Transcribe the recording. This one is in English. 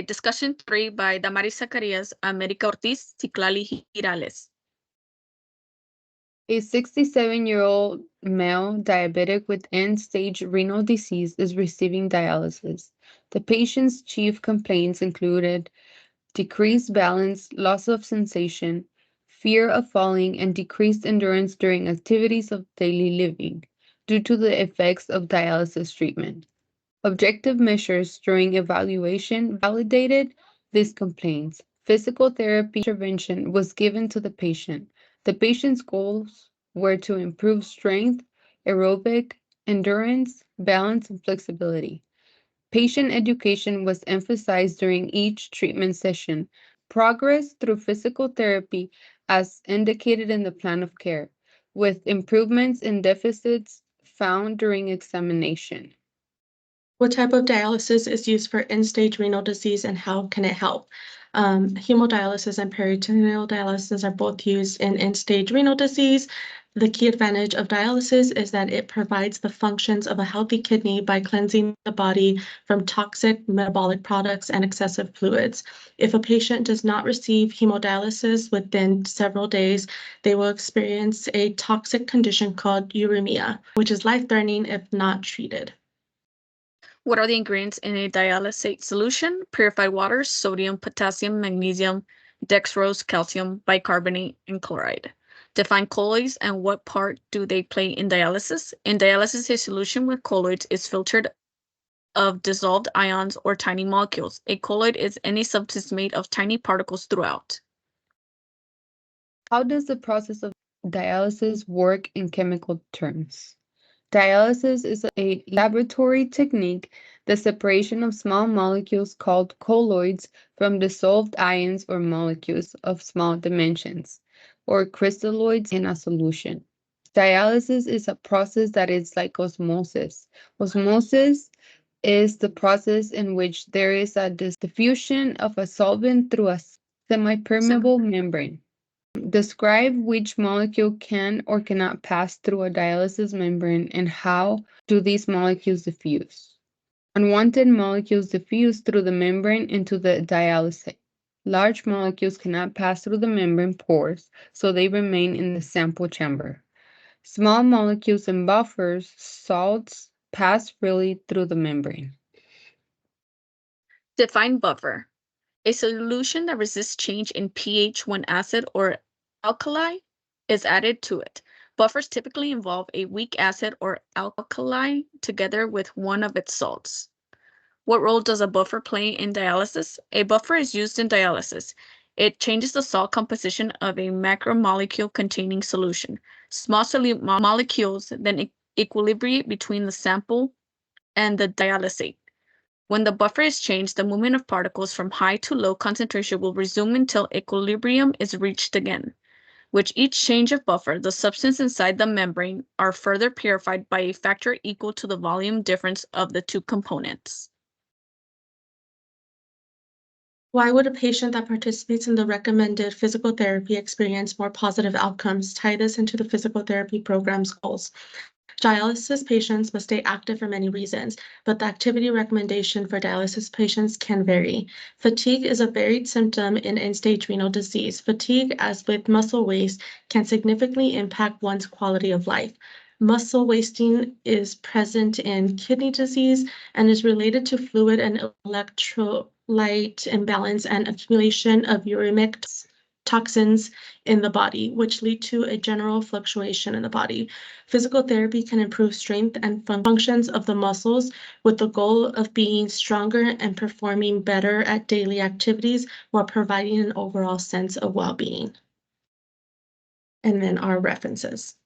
Discussion 3 by Damaris Zacarias, America Ortiz, Ciclali Girales. A 67-year-old male diabetic with end-stage renal disease is receiving dialysis. The patient's chief complaints included decreased balance, loss of sensation, fear of falling, and decreased endurance during activities of daily living due to the effects of dialysis treatment. Objective measures during evaluation validated these complaints. Physical therapy intervention was given to the patient. The patient's goals were to improve strength, aerobic, endurance, balance, and flexibility. Patient education was emphasized during each treatment session. Progress through physical therapy as indicated in the plan of care, with improvements in deficits found during examination. What type of dialysis is used for end-stage renal disease and how can it help? Hemodialysis and peritoneal dialysis are both used in end-stage renal disease. The key advantage of dialysis is that it provides the functions of a healthy kidney by cleansing the body from toxic metabolic products and excessive fluids. If a patient does not receive hemodialysis within several days, they will experience a toxic condition called uremia, which is life-threatening if not treated. What are the ingredients in a dialysate solution? Purified water, sodium, potassium, magnesium, dextrose, calcium, bicarbonate, and chloride. Define colloids and what part do they play in dialysis? In dialysis, a solution with colloids is filtered of dissolved ions or tiny molecules. A colloid is any substance made of tiny particles throughout. How does the process of dialysis work in chemical terms? Dialysis is a laboratory technique, the separation of small molecules called colloids from dissolved ions or molecules of small dimensions, or crystalloids in a solution. Dialysis is a process that is like osmosis. Osmosis is the process in which there is a diffusion of a solvent through a semi-permeable membrane. Describe which molecule can or cannot pass through a dialysis membrane and how do these molecules diffuse. Unwanted molecules diffuse through the membrane into the dialysate. Large molecules cannot pass through the membrane pores, so they remain in the sample chamber. Small molecules and buffers, salts, pass freely through the membrane. Define buffer. A solution that resists change in pH when acid or alkali is added to it. Buffers typically involve a weak acid or alkali together with one of its salts. What role does a buffer play in dialysis? A buffer is used in dialysis. It changes the salt composition of a macromolecule containing solution. Small molecules then equilibrate between the sample and the dialysate. When the buffer is changed, the movement of particles from high to low concentration will resume until equilibrium is reached again. With each change of buffer, the substance inside the membrane are further purified by a factor equal to the volume difference of the two components. Why would a patient that participates in the recommended physical therapy experience more positive outcomes? Tie this into the physical therapy program's goals. Dialysis patients must stay active for many reasons, but the activity recommendation for dialysis patients can vary. Fatigue is a varied symptom in end-stage renal disease. Fatigue, as with muscle waste, can significantly impact one's quality of life. Muscle wasting is present in kidney disease and is related to fluid and electrolyte imbalance and accumulation of uremic toxins in the body, which lead to a general fluctuation in the body. Physical therapy can improve strength and functions of the muscles with the goal of being stronger and performing better at daily activities while providing an overall sense of well-being. And then our references.